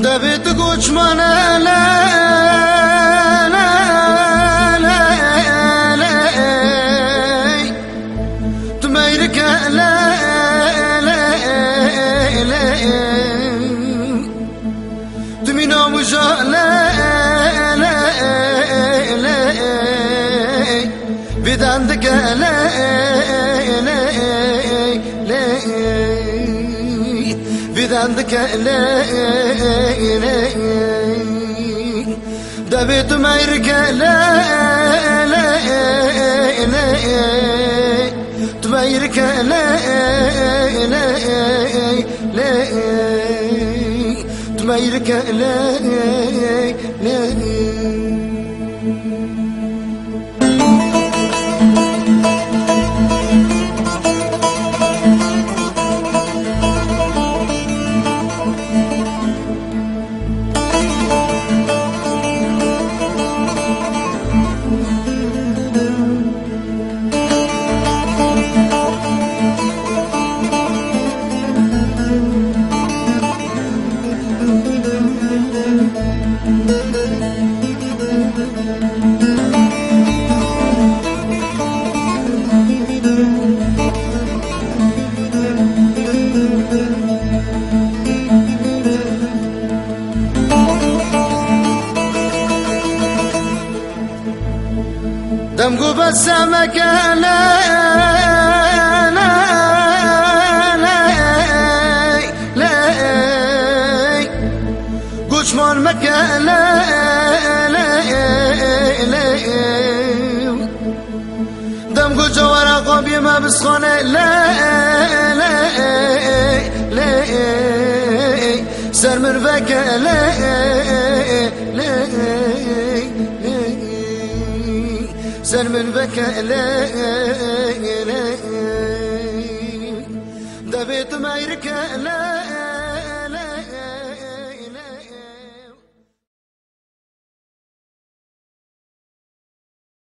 دبيت قوشمان لا لا لا لا تميرك لا لا لا تمينا مجا لا لا لا بدندك لا لا لا بدندك لا لا دبيت ميرك لا لا لا تميرك لا لا لا تميرك لا لا دمقو بسمك لا لا لا لا قوشمان مكة لا لا لا دمقو جوارا قوبي ما بسخونة لا لا لا سر من بكة لا لا سر من بكى لا لا دبيت ميرك لا